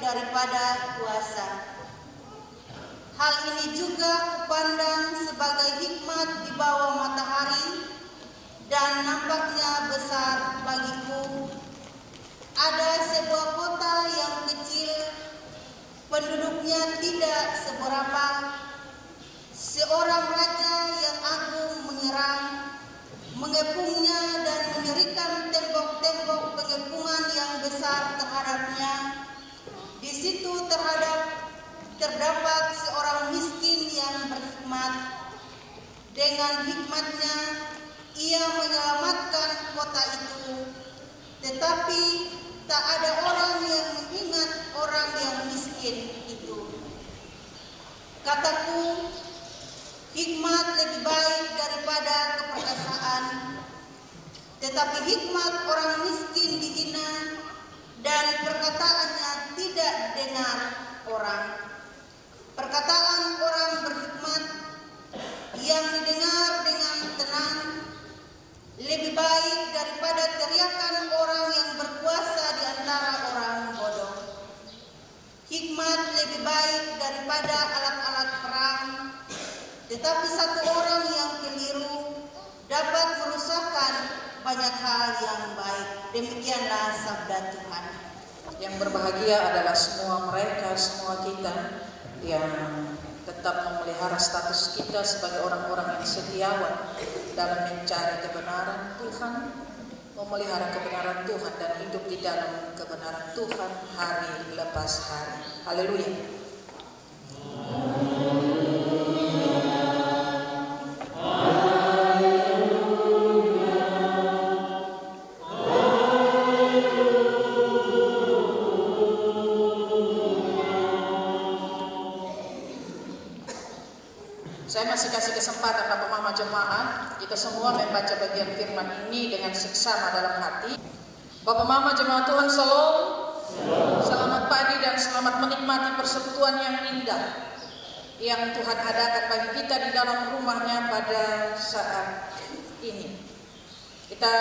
daripada kuasa. Hal ini juga kupandang sebagai hikmat di bawah matahari dan nampaknya besar bagiku. Ada sebuah kota yang kecil, penduduknya tidak seberapa. Seorang raja yang agung menyerang, mengepungnya dan mendirikan tembok-tembok pengepungan yang besar terhadapnya. Di situ terdapat seorang miskin yang berhikmat. Dengan hikmatnya ia menyelamatkan kota itu, tetapi tak ada orang yang mengingat orang yang miskin itu. Kataku, hikmat lebih baik daripada keperkasaan, tetapi hikmat orang miskin dihina dan perkataannya tidak didengar orang. Perkataan orang berhikmat yang didengar dengan tenang lebih baik daripada teriakan orang yang berkuasa di antara orang bodoh. Hikmat lebih baik daripada alat-alat perang, tetapi satu orang yang keliru dapat merusakkan banyak hal yang baik. Demikianlah sabda Tuhan. Yang berbahagia adalah semua mereka, semua kita yang tetap memelihara status kita sebagai orang-orang yang setiawan dalam mencari kebenaran Tuhan, memelihara kebenaran Tuhan dan hidup di dalam kebenaran Tuhan hari lepas hari. Haleluya. Saya masih kasih kesempatan Bapak Mama Jemaat, kita semua membaca bagian firman ini dengan seksama dalam hati. Bapak Mama Jemaat Tuhan, Shalom. Selamat pagi dan selamat menikmati persekutuan yang indah yang Tuhan adakan bagi kita di dalam rumahnya pada saat ini. Kita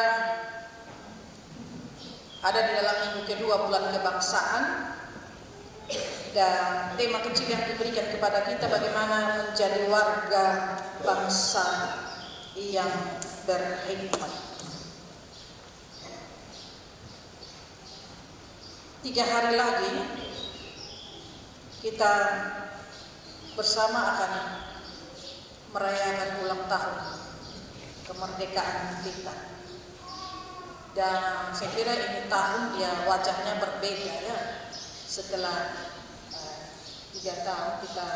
ada di dalam minggu kedua bulan kebangsaan. Dan tema kecil yang diberikan kepada kita bagaimana menjadi warga bangsa yang berhikmat. 3 hari lagi kita bersama akan merayakan ulang tahun kemerdekaan kita. Dan saya kira ini tahun ya wajahnya berbeda ya. Setelah 3 tahun kita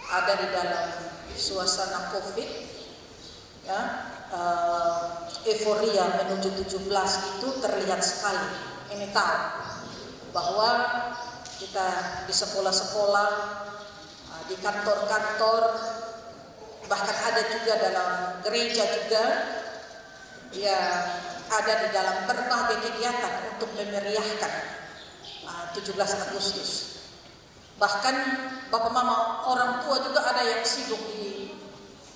ada di dalam suasana COVID, ya, euforia menuju 17 itu terlihat sekali. Ini tahu bahwa kita di sekolah-sekolah, di kantor-kantor, bahkan ada juga dalam gereja juga yang ada di dalam berbagai kegiatan untuk memeriahkan 17 Agustus. Bahkan Bapak Mama orang tua juga ada yang sibuk di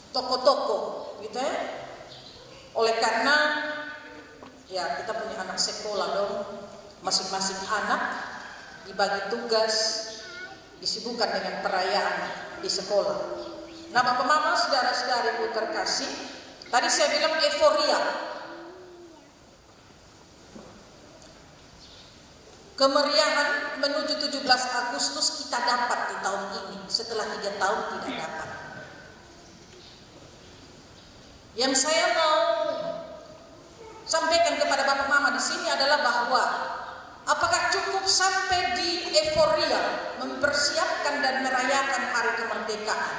toko-toko gitu ya. Oleh karena ya kita punya anak sekolah dong, masing-masing anak dibagi tugas, disibukkan dengan perayaan di sekolah. Nah Bapak Mama, saudara-saudariku terkasih, tadi saya bilang euforia. Kemeriahan menuju 17 Agustus kita dapat di tahun ini, setelah 3 tahun tidak dapat. Yang saya mau sampaikan kepada Bapak Mama di sini adalah bahwa apakah cukup sampai di euforia mempersiapkan dan merayakan hari kemerdekaan?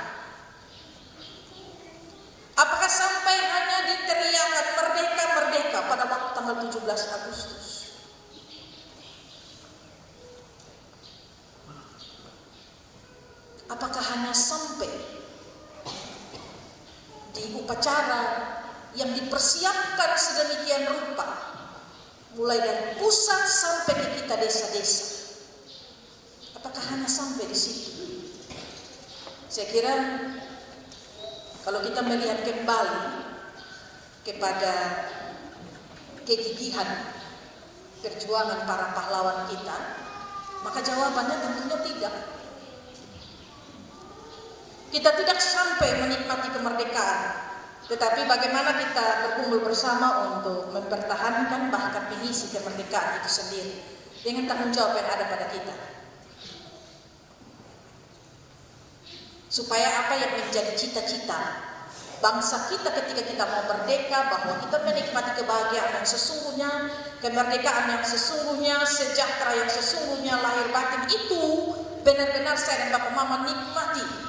Apakah sampai hanya diteriakan merdeka merdeka pada waktu tanggal 17 Agustus? Apakah hanya sampai di upacara yang dipersiapkan sedemikian rupa, mulai dari pusat sampai ke kita desa-desa? Apakah hanya sampai di situ? Saya kira kalau kita melihat kembali kepada kegigihan perjuangan para pahlawan kita, Maka jawabannya tentunya tidak. Kita tidak sampai menikmati kemerdekaan, tetapi bagaimana kita berkumpul bersama untuk mempertahankan bahkan mengisi kemerdekaan itu sendiri dengan tanggung jawab yang ada pada kita. Supaya apa yang menjadi cita-cita bangsa kita ketika kita mau merdeka, bahwa kita menikmati kebahagiaan yang sesungguhnya, kemerdekaan yang sesungguhnya, sejahtera yang sesungguhnya, lahir batin itu benar-benar saya dan Bapak Mama nikmati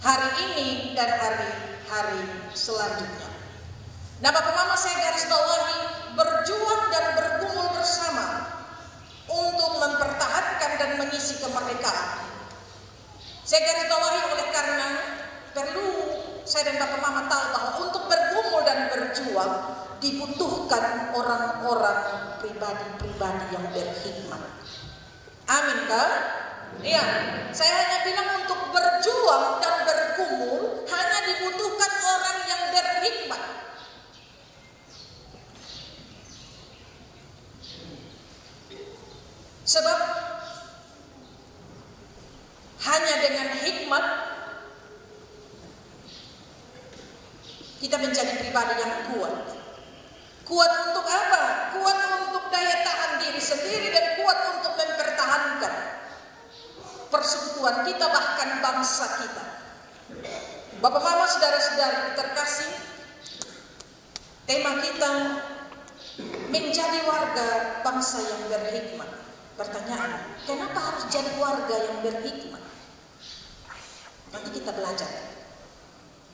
hari ini dan hari-hari selanjutnya. Nah, Bapak Mama, saya garis bawahi berjuang dan bergumul bersama untuk mempertahankan dan mengisi kemerdekaan. Saya garis bawahi oleh karena perlu saya dan Bapak Mama tahu bahwa untuk bergumul dan berjuang dibutuhkan orang-orang pribadi-pribadi yang berhikmat. Amin kan? Iya, saya hanya bilang untuk berjuang dan bergumul hanya dibutuhkan orang yang berhikmat. Sebab hanya dengan hikmat kita menjadi pribadi yang kuat. Kuat untuk apa? Kuat untuk daya tahan diri sendiri dan kuat untuk mempertahankan persekutuan kita, bahkan bangsa kita. Bapak Mama, saudara-saudari terkasih, tema kita menjadi warga bangsa yang berhikmat. Pertanyaan, kenapa harus jadi warga yang berhikmat? Nanti kita belajar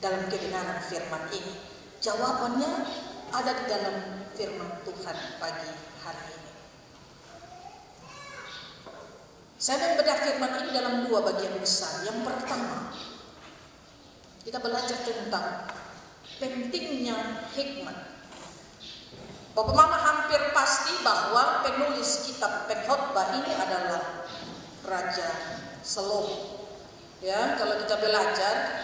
dalam kebenaran firman ini. Jawabannya ada di dalam firman Tuhan pagi hari ini. Saya membedah firman ini dalam dua bagian besar. Yang pertama, kita belajar tentang pentingnya hikmat. Bapak Mama hampir pasti bahwa penulis kitab Pengkhotbah ini adalah Raja Salomo. Ya, kalau kita belajar,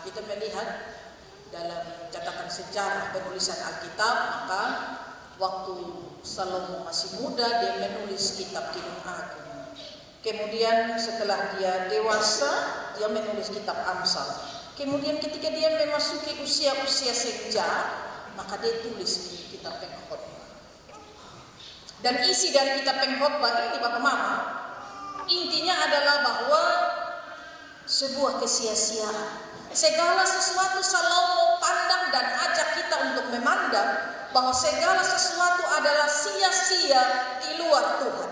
kita melihat dalam catatan sejarah penulisan Alkitab, maka waktu Salomo masih muda dia menulis kitab Kidung Agung. Kemudian setelah dia dewasa, dia menulis kitab Amsal. Kemudian ketika dia memasuki usia-usia senja, maka dia tulis kitab Pengkhotbah. Dan isi dari kitab Pengkhotbah ini, Bapak Mama, intinya adalah bahwa sebuah kesia-siaan. Segala sesuatu Salomo pandang dan ajak kita untuk memandang bahwa segala sesuatu adalah sia-sia di luar Tuhan.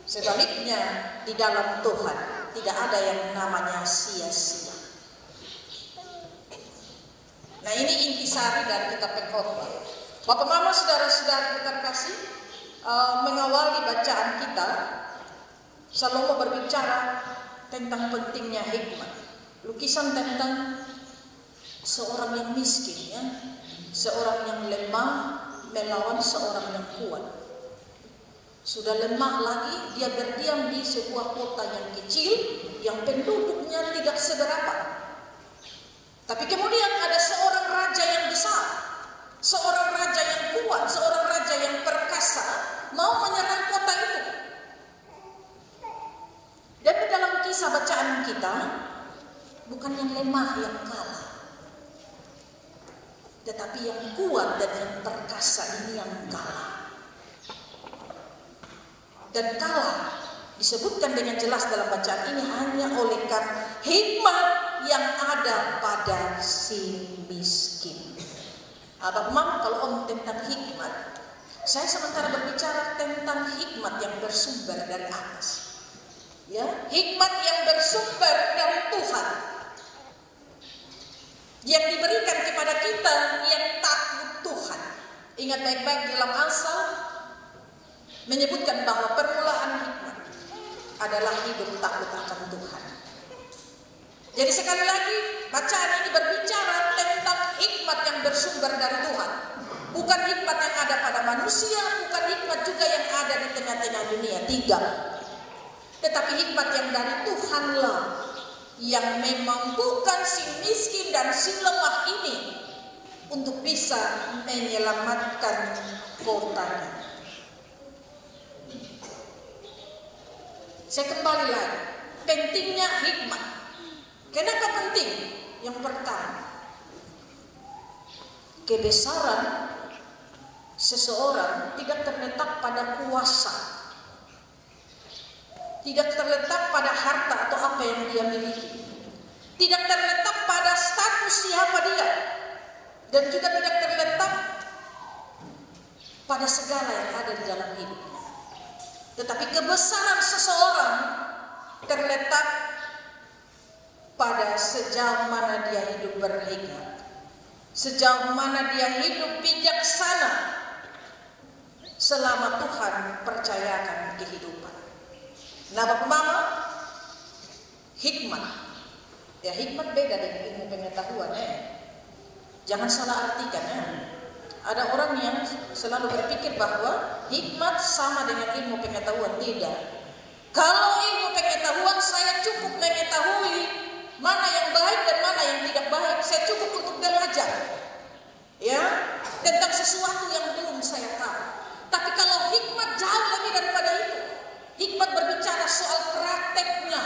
Sebaliknya di dalam Tuhan tidak ada yang namanya sia-sia. Nah, ini intisari dari kitab Pengkhotbah. Bapak Mama, saudara-saudari terkasih, mengawali bacaan kita, Salomo berbicara tentang pentingnya hikmat. Lukisan tentang seorang yang miskin, ya, seorang yang lemah melawan seorang yang kuat. Sudah lemah lagi, dia berdiam di sebuah kota yang kecil yang penduduknya tidak seberapa. Tapi kemudian ada seorang raja yang besar, seorang raja yang kuat, seorang raja yang perkasa mau menyerang kota itu. Dan di dalam kisah bacaan kita, bukan yang lemah yang kalah, tetapi yang kuat dan yang perkasa ini yang kalah. Dan kalah disebutkan dengan jelas dalam bacaan ini hanya oleh karena hikmat yang ada pada si miskin. Bapak Mama, kalau om tentang hikmat, saya sementara berbicara tentang hikmat yang bersumber dari atas. Ya, hikmat yang bersumber dari Tuhan, yang diberikan kepada kita yang takut Tuhan. Ingat baik-baik dalam Amsal menyebutkan bahwa permulaan hikmat adalah hidup takut akan Tuhan. Jadi sekali lagi bacaan ini berbicara tentang hikmat yang bersumber dari Tuhan, bukan hikmat yang ada pada manusia, bukan hikmat juga yang ada di tengah-tengah dunia. Tidak. Tetapi hikmat yang dari Tuhanlah yang memampukan si miskin dan si lemah ini untuk bisa menyelamatkan kotanya. Saya kembali lagi, pentingnya hikmat. Kenapa penting? Yang pertama, kebesaran seseorang tidak terletak pada kuasa, tidak terletak pada harta atau apa yang dia miliki, tidak terletak pada status siapa dia, dan juga tidak terletak pada segala yang ada di dalam hidupnya. Tetapi kebesaran seseorang terletak pada sejauh mana dia hidup berhikmat, sejauh mana dia hidup bijaksana selama Tuhan percayakan kehidupan. Nah, Bapak Mama, hikmat, ya hikmat beda dengan ilmu pengetahuan. Jangan salah artikan ya. Ada orang yang selalu berpikir bahwa hikmat sama dengan ilmu pengetahuan. Tidak. Kalau ilmu pengetahuan saya cukup mengetahui mana yang baik dan mana yang tidak baik. Saya cukup untuk belajar, ya, tentang sesuatu yang belum saya tahu. Tapi kalau hikmat jauh lebih daripada itu. Hikmat berbicara soal prakteknya.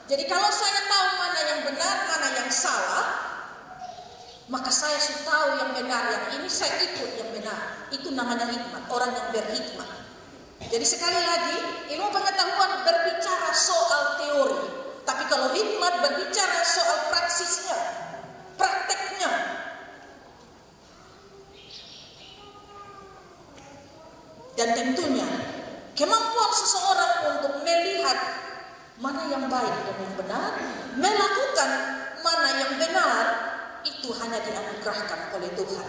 Jadi kalau saya tahu mana yang benar, mana yang salah, maka saya sudah tahu yang benar, yang ini saya ikut yang benar. Itu namanya hikmat, orang yang berhikmat. Jadi sekali lagi, ilmu pengetahuan berbicara soal teori. Tapi kalau hikmat berbicara soal praksisnya, prakteknya. Dan tentunya kemampuan seseorang untuk melihat mana yang baik dan yang benar, melakukan mana yang benar, itu hanya dianugerahkan oleh Tuhan.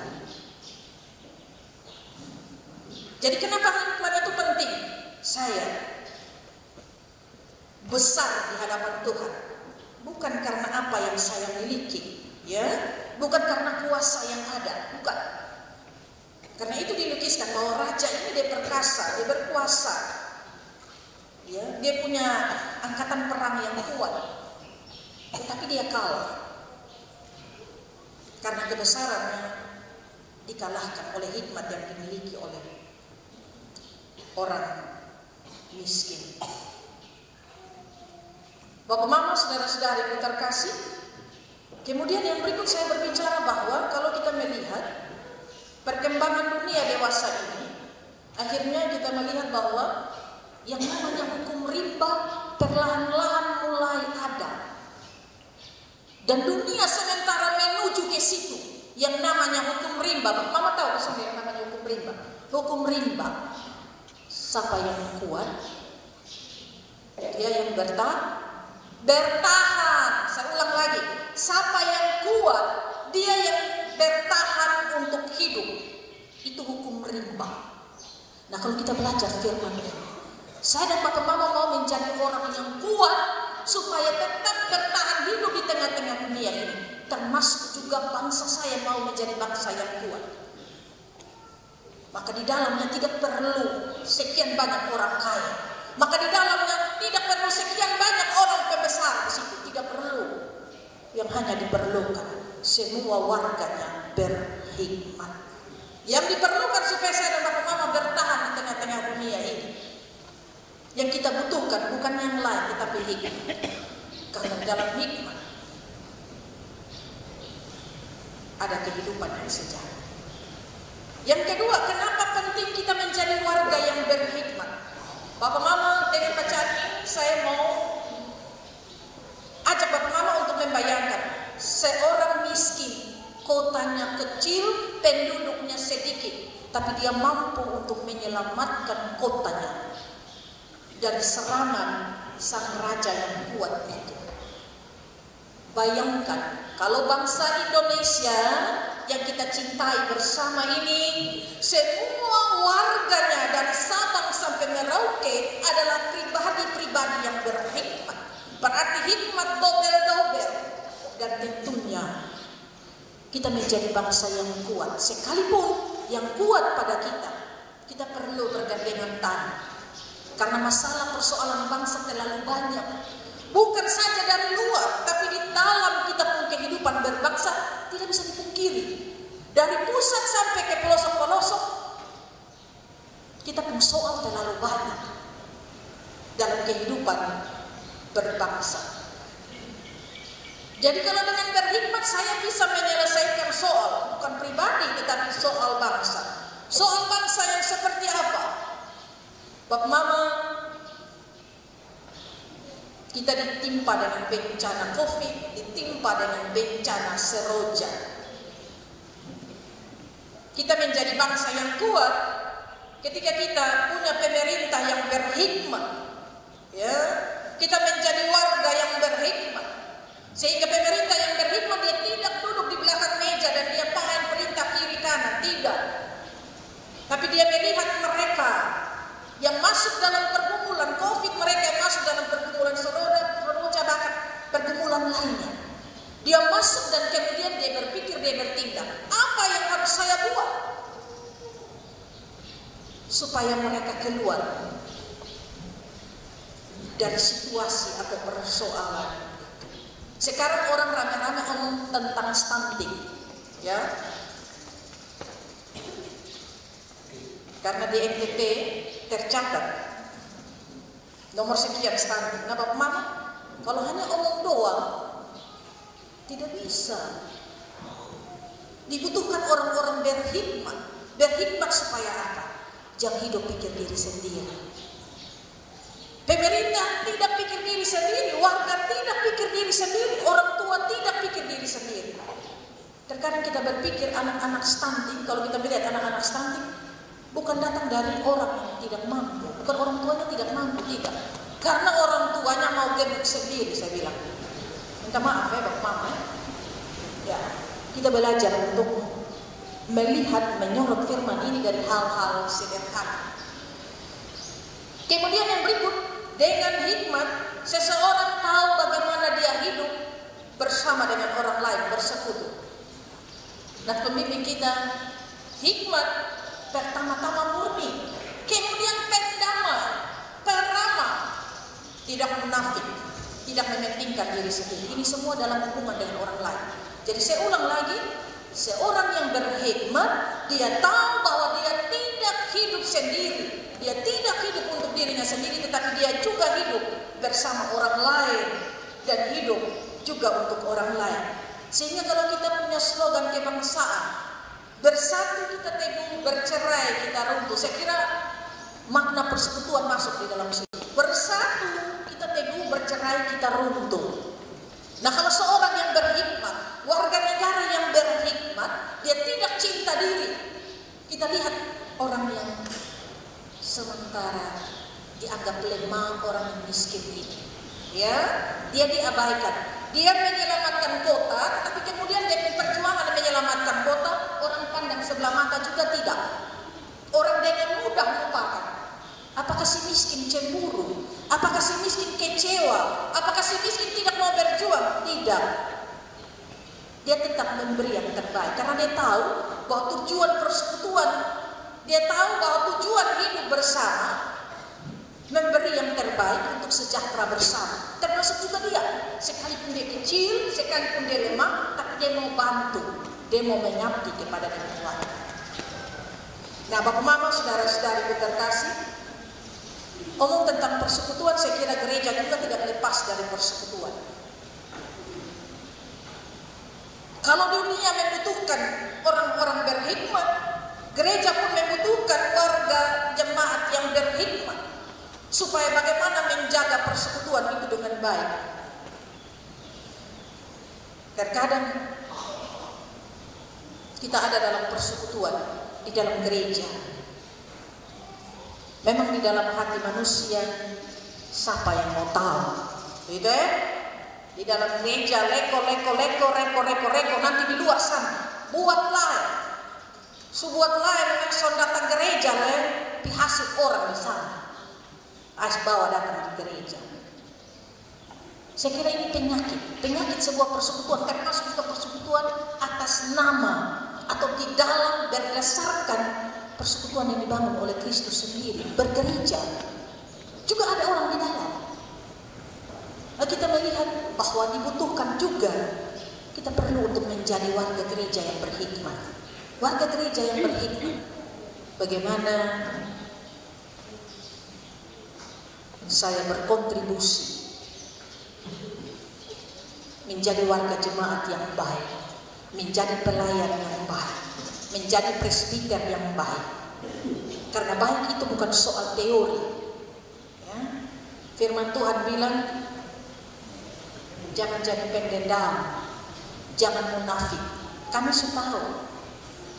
Jadi kenapa hikmat itu penting? Saya besar di hadapan Tuhan bukan karena apa yang saya miliki, ya, bukan karena kuasa yang ada, bukan. Karena itu dilukiskan bahwa raja ini dia perkasa, dia berkuasa, ya, dia punya angkatan perang yang kuat, tetapi dia kalah karena kebesarannya dikalahkan oleh hikmat yang dimiliki oleh orang miskin. Bapak Mama, saudara-saudari yang terkasih, kemudian yang berikut saya berbicara bahwa kalau kita melihat perkembangan dunia dewasa ini, akhirnya kita melihat bahwa yang namanya hukum riba perlahan-lahan mulai ada. Dan dunia sementara menuju ke situ yang namanya hukum rimba. Mama tahu sendiri yang namanya hukum rimba. Hukum rimba, siapa yang kuat, dia yang bertahan. Saya ulang lagi, siapa yang kuat, dia yang bertahan untuk hidup. Itu hukum rimba. Nah, kalau kita belajar firman ini, saya dan Bapak Mama mau menjadi orang yang kuat supaya tetap bertahan hidup di tengah-tengah dunia ini. Termasuk juga bangsa saya mau menjadi bangsa yang kuat. Maka di dalamnya tidak perlu sekian banyak orang kaya. Maka di dalamnya tidak perlu sekian banyak orang pembesar di situ. Tidak perlu. Yang hanya diperlukan semua warganya berhikmat. Yang diperlukan supaya saya dan Bapak Mama bertahan di tengah-tengah dunia ini, yang kita butuhkan bukan yang lain tetapi hikmat. Karena dalam hikmat ada kehidupan yang sejahtera. Yang kedua, kenapa penting kita menjadi warga yang berhikmat? Bapak Mama, dengan bacaan ini saya mau ajak Bapak Mama untuk membayangkan seorang miskin, kotanya kecil, penduduknya sedikit, tapi dia mampu untuk menyelamatkan kotanya dari serangan sang raja yang kuat itu. Bayangkan kalau bangsa Indonesia yang kita cintai bersama ini, semua warganya dari Sabang sampai Merauke adalah pribadi-pribadi yang berhikmat. Berarti hikmat dobel-dobel. Dan tentunya kita menjadi bangsa yang kuat. Sekalipun yang kuat pada kita perlu bergandengan tangan. Karena masalah persoalan bangsa terlalu banyak. Bukan saja dari luar, tapi di dalam kita pun kehidupan berbangsa tidak bisa dipungkiri. Dari pusat sampai ke pelosok-pelosok, kita pun soal terlalu banyak. dalam kehidupan berbangsa. Jadi kalau dengan berhikmat saya bisa menyelesaikan soal, bukan pribadi tetapi soal bangsa. Soal bangsa yang seperti apa? Bapak Mama, kita ditimpa dengan bencana COVID, ditimpa dengan bencana seroja. Kita menjadi bangsa yang kuat ketika kita punya pemerintah yang berhikmat, ya. Kita menjadi warga yang berhikmat, sehingga pemerintah yang berhikmat dia tidak duduk di belakang meja dan dia paham perintah kiri kanan, tidak. Tapi dia melihat mereka yang masuk dalam pergumulan COVID, mereka yang masuk dalam pergumulan seroja, bahkan pergumulan lainnya. Dia masuk dan kemudian dia berpikir, dia bertindak. Apa yang harus saya buat supaya mereka keluar dari situasi atau persoalan? Sekarang orang rame-rame ngomong tentang stunting, ya. Karena di NTT tercatat nomor sekian stunting. Nah, Bapak Mama, kalau hanya omong doang tidak bisa. Dibutuhkan orang-orang berhikmat. Berhikmat supaya apa? Jangan hidup pikir diri sendiri. Pemerintah tidak pikir diri sendiri, warga tidak pikir diri sendiri, orang tua tidak pikir diri sendiri. Terkadang kita berpikir anak-anak stunting, kalau kita melihat anak-anak stunting, bukan datang dari orang yang tidak mampu, bukan orang tuanya tidak mampu, tidak. Karena orang tuanya mau gemuk sendiri, saya bilang. Minta maaf ya Bapak Mama. Ya, kita belajar untuk melihat, menyorot firman ini dari hal-hal sederhana. Kemudian yang berikut, dengan hikmat, seseorang tahu bagaimana dia hidup bersama dengan orang lain, bersekutu. Nah, pemimpin kita, hikmat pertama-tama murni, kemudian pendamai, peramah, tidak munafik, tidak mementingkan diri sendiri. Ini semua dalam hubungan dengan orang lain. Jadi saya ulang lagi, seorang yang berhikmat, dia tahu bahwa dia tidak hidup sendiri. Dia tidak hidup untuk dirinya sendiri, tetapi dia juga hidup bersama orang lain dan hidup juga untuk orang lain. Sehingga kalau kita punya slogan kebangsaan, bersatu kita teguh, bercerai kita runtuh. Saya kira makna persekutuan masuk di dalam situ. Bersatu kita teguh, bercerai kita runtuh. Nah, kalau seorang yang berhikmat, warga negara yang berhikmat, dia tidak cinta diri. Kita lihat orang yang sementara dianggap lemah, orang yang miskin ini, ya, dia diabaikan. Dia menyelamatkan kota, tapi kemudian dia perjuangan menyelamatkan kota, orang pandang sebelah mata juga tidak. Orang dengan mudah melupakan. Apakah si miskin cemburu? Apakah si miskin kecewa? Apakah si miskin tidak mau berjuang? Tidak. Dia tetap memberi yang terbaik karena dia tahu bahwa tujuan persekutuan, dia tahu bahwa tujuan hidup bersama memberi yang terbaik untuk sejahtera bersama. Termasuk juga dia, sekalipun dia kecil, sekalipun dia lemah, tapi dia mau bantu, dia mau mengabdi kepada Tuhan. Nah, Bapak Mama, saudara-saudari terkasih, omong tentang persekutuan, saya kira gereja juga tidak lepas dari persekutuan. Kalau dunia membutuhkan orang-orang berhikmat, gereja pun membutuhkan warga jemaat yang berhikmat, supaya bagaimana menjaga persekutuan itu dengan baik. Terkadang kita ada dalam persekutuan di dalam gereja. Memang di dalam hati manusia, siapa yang mau tahu, gitu ya? Di dalam gereja reko, nanti di luar sana buat lain, subuat lain yang son datang gereja lain, pihasut orang di sana, bawa datang di gereja. Saya kira ini penyakit sebuah persekutuan, termasuk juga persekutuan atas nama atau di dalam berdasarkan persekutuan yang dibangun oleh Kristus sendiri, bergereja. Juga ada orang di dalam. Nah, kita melihat bahwa dibutuhkan juga, kita perlu untuk menjadi warga gereja yang berhikmat. Warga gereja yang berhikmat. Bagaimana saya berkontribusi menjadi warga jemaat yang baik, menjadi pelayan yang baik, menjadi presbiter yang baik. Karena baik itu bukan soal teori. Ya. Firman Tuhan bilang, jangan jadi pendendam, jangan munafik. Kami sudah tahu,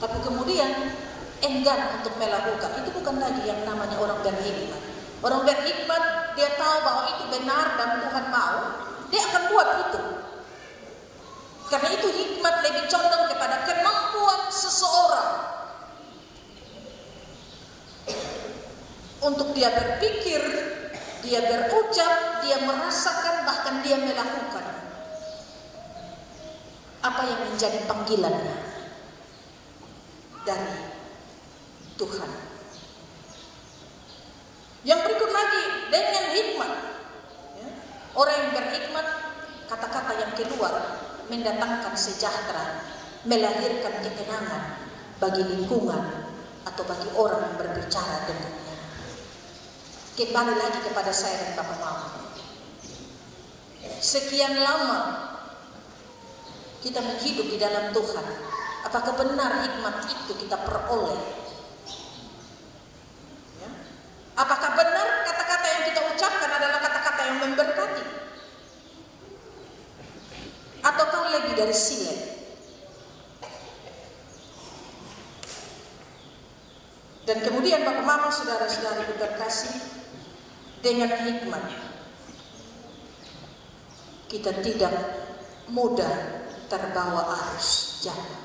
tapi kemudian enggan untuk melakukan. Itu bukan lagi yang namanya orang berhikmat. Orang berhikmat, dia tahu bahwa itu benar dan Tuhan mau, dia akan buat itu. Karena itu hikmat lebih condong kepada kemampuan seseorang untuk dia berpikir, dia berucap, dia merasakan, bahkan dia melakukan apa yang menjadi panggilannya dari Tuhan. Yang berikut lagi, dengan hikmat. Orang yang berhikmat, kata-kata yang keluar mendatangkan sejahtera, melahirkan ketenangan bagi lingkungan atau bagi orang yang berbicara dengannya. Kembali lagi kepada saya dan Bapak Mama. Sekian lama kita menghidup di dalam Tuhan. Apakah benar hikmat itu kita peroleh? Ya. Apakah benar kata-kata yang kita ucapkan adalah kata-kata yang memberkati? Ataukah lebih dari silet? Dan kemudian Bapak Mama, saudara-saudari terkasih, dengan hikmat kita tidak mudah terbawa arus zaman.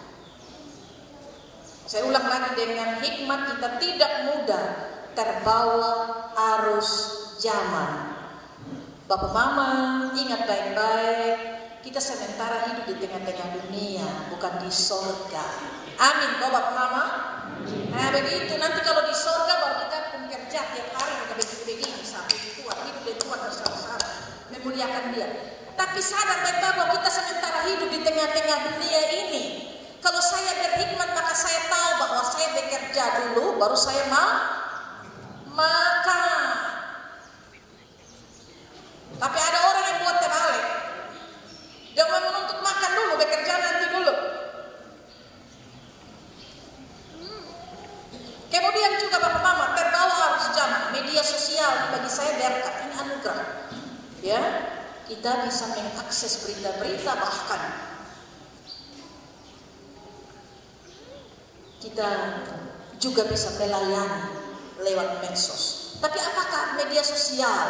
Saya ulang lagi, dengan hikmat kita tidak mudah terbawa arus zaman. Bapak Mama, ingat baik-baik, kita sementara hidup di tengah-tengah dunia, bukan di sorga. Amin, kok Bapak Mama? Nah begitu, nanti kalau di sorga baru kita bekerja tiap hari, kita begini-begini sampai Tuhan, hidup di Tuhan bersama-sama, memuliakan Dia. Tapi sadar bahwa kita sementara hidup di tengah-tengah dunia ini. Kalau saya berhikmat, maka saya tahu bahwa saya bekerja dulu, baru saya makan. Tapi ada orang yang buat terbalik. Dia mau menuntut makan dulu, bekerja nanti dulu. Kemudian juga Bapak Mama, terbawa arus zaman. Media sosial bagi saya berkat, ini anugerah. Ya, kita bisa mengakses berita-berita, bahkan kita juga bisa melayani lewat medsos. Tapi apakah media sosial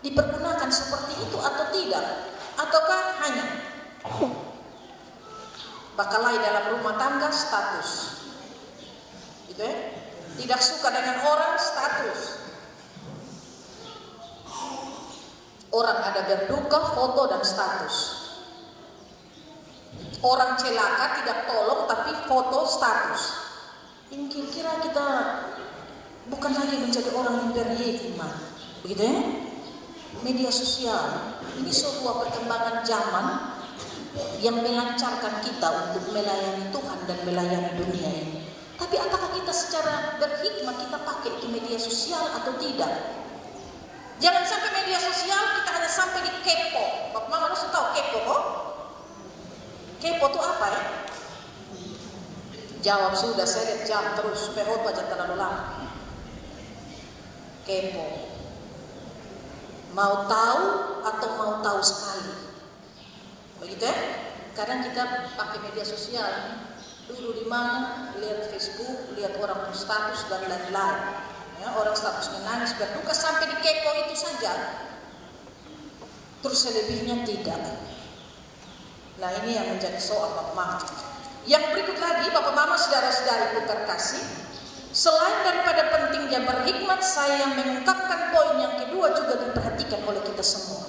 dipergunakan seperti itu atau tidak? Ataukah hanya bakalai dalam rumah tangga, status? Gitu ya? Tidak suka dengan orang, status. Orang ada berduka, foto dan status. Orang celaka tidak tolong, tapi foto, status. Ini kira-kira kita bukan lagi menjadi orang yang berhikmat, begitu ya? Media sosial ini sebuah perkembangan zaman yang melancarkan kita untuk melayani Tuhan dan melayani dunia ini. Tapi apakah kita secara berhikmat kita pakai di media sosial atau tidak? Jangan sampai media sosial kita hanya sampai di kepo. Bapak Mama harus tahu kepo kok? Kepo itu apa ya? Jawab sudah, saya lihat jam terus supaya khotbah jangan terlalu lama. Kepo. Mau tahu atau mau tahu sekali? Begitu ya? Kadang kita pakai media sosial. Dulu di mana, lihat Facebook, lihat orang status dan lain-lain. Ya, orang status menangis, berduka, sampai di kepo itu saja. Terus selebihnya tidak. Nah ini yang menjadi soal Bapak Mama. Yang berikut lagi, Bapak Mama, saudara-saudari terkasih, selain daripada pentingnya berhikmat, saya mengungkapkan poin yang kedua juga diperhatikan oleh kita semua.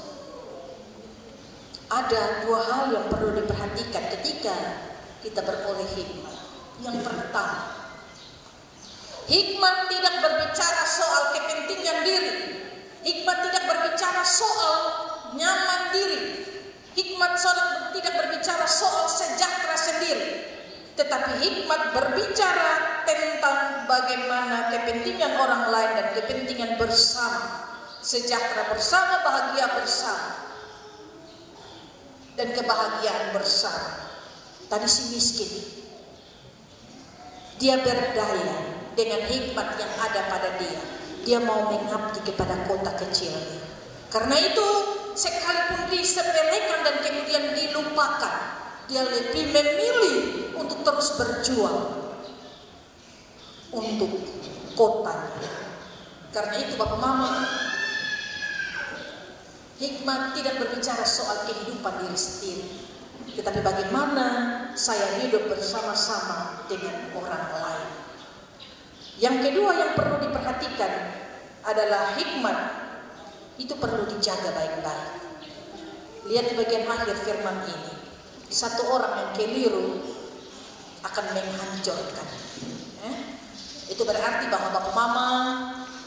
Ada dua hal yang perlu diperhatikan ketika kita beroleh hikmat. Yang pertama, hikmat tidak berbicara soal kepentingan diri. Hikmat tidak berbicara soal nyaman diri. Hikmat tidak berbicara soal sejahtera sendiri. Tetapi hikmat berbicara tentang bagaimana kepentingan orang lain dan kepentingan bersama sejahtera bersama, bahagia bersama, dan kebahagiaan bersama. Tadi si miskin, dia berdaya dengan hikmat yang ada pada dia. Dia mau mengabdi kepada kota kecilnya. Karena itu, sekalipun disepelekan dan kemudian dilupakan, dia lebih memilih untuk terus berjuang untuk kotanya. Karena itu Bapak Mama, hikmat tidak berbicara soal kehidupan diri sendiri, tetapi bagaimana saya hidup bersama-sama dengan orang lain. Yang kedua yang perlu diperhatikan adalah hikmat itu perlu dijaga baik-baik. Lihat di bagian akhir firman ini, satu orang yang keliru akan menghancurkan. Itu berarti bahwa Bapak Mama,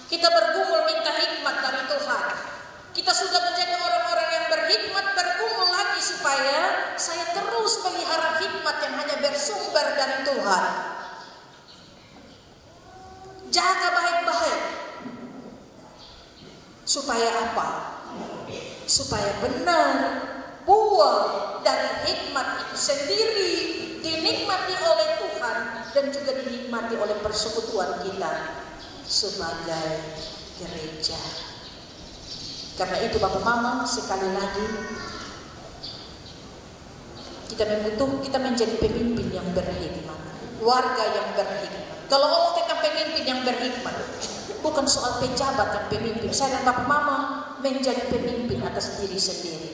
kita bergumul minta hikmat dari Tuhan. Kita sudah menjadi orang-orang yang berhikmat, bergumul lagi supaya saya terus melihara hikmat yang hanya bersumber dari Tuhan. Jaga baik-baik. Supaya apa? Supaya benar buah dari hikmat itu sendiri dinikmati oleh Tuhan dan juga dinikmati oleh persekutuan kita sebagai gereja. Karena itu Bapak Mama, sekali lagi kita menjadi pemimpin yang berhikmat, warga yang berhikmat. Kalau ngomong tentang pemimpin yang berhikmat, bukan soal pejabat yang pemimpin. Saya dan Bapak Mama menjadi pemimpin atas diri sendiri.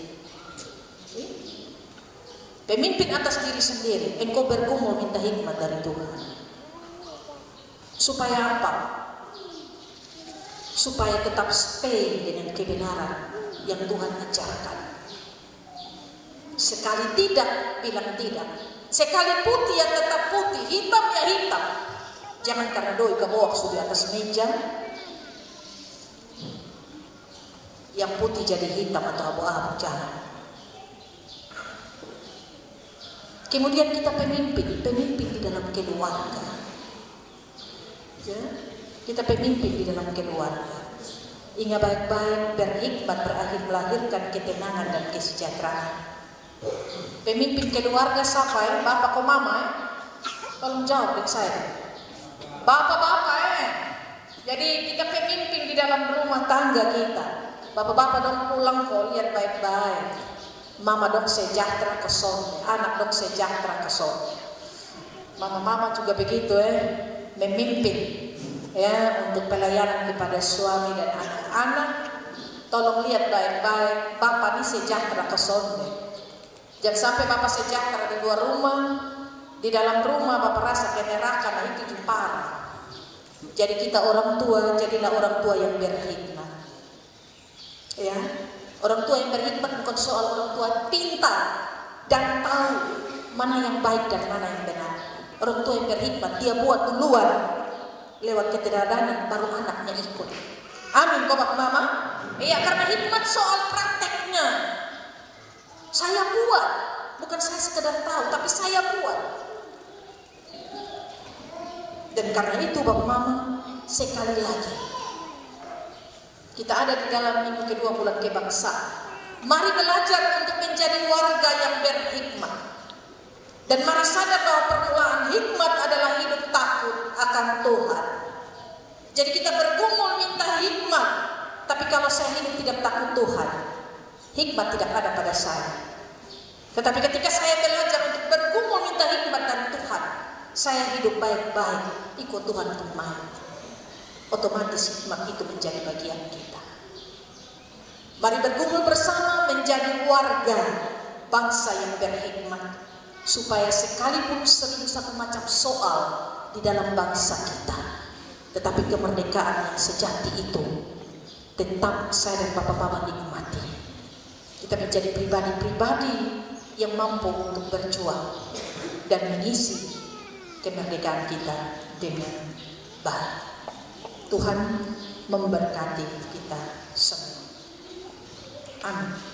Pemimpin atas diri sendiri. Engkau bergumul minta hikmat dari Tuhan. Supaya apa? Supaya tetap stay dengan kebenaran yang Tuhan ajarkan. Sekali tidak, bilang tidak. Sekali putih ya tetap putih, hitam ya hitam. Jangan karena doi kebawah sudah atas meja, yang putih jadi hitam atau abu-abu, jangan. Kemudian kita pemimpin di dalam keluarga. Ya? Kita pemimpin di dalam keluarga. Ingat baik-baik, berhikmat berakhir melahirkan ketenangan dan kesejahteraan. Pemimpin keluarga siapa ya? Bapak kok mama ya? Tolong jawab dek saya. Bapak-bapak Jadi kita pemimpin di dalam rumah tangga kita. Bapak-bapak dong pulang kok, lihat baik-baik. Mama dong sejahtera ke sorga, anak dong sejahtera ke sorga. Mama-mama juga begitu memimpin ya untuk pelayanan kepada suami dan anak-anak. Tolong lihat baik-baik, Bapak ini sejahtera ke sorga. Jangan sampai Bapak sejahtera di luar rumah, di dalam rumah Bapak rasa kenerakan, nah itu parah. Jadi kita orang tua, jadilah orang tua yang berhikmat. Ya, orang tua yang berhikmat bukan soal orang tua pintar dan tahu mana yang baik dan mana yang benar. Orang tua yang berhikmat, dia buat duluan lewat keteladanan, baru anaknya ikut. Amin, kok Bapak Mama? Iya, karena hikmat soal prakteknya. Saya buat, bukan saya sekedar tahu, tapi saya buat. Dan karena itu Bapak Mama, sekali lagi kita ada di dalam minggu kedua bulan kebangsaan. Mari belajar untuk menjadi warga yang berhikmat. Dan mari sadar bahwa permulaan hikmat adalah hidup takut akan Tuhan. Jadi kita bergumul minta hikmat, tapi kalau saya hidup tidak takut Tuhan, hikmat tidak ada pada saya. Tetapi ketika saya belajar untuk bergumul minta hikmat dari Tuhan, saya hidup baik-baik, ikut Tuhan untuk main. Otomatis hikmat itu menjadi bagian kita. Mari bergumul bersama menjadi warga bangsa yang berhikmat, supaya sekalipun 1001 macam soal di dalam bangsa kita, tetapi kemerdekaan yang sejati itu tetap saya dan Bapak Mama nikmati. Kita menjadi pribadi-pribadi yang mampu untuk berjuang dan mengisi kemerdekaan kita dengan baik. Tuhan memberkati kita semua. Amin.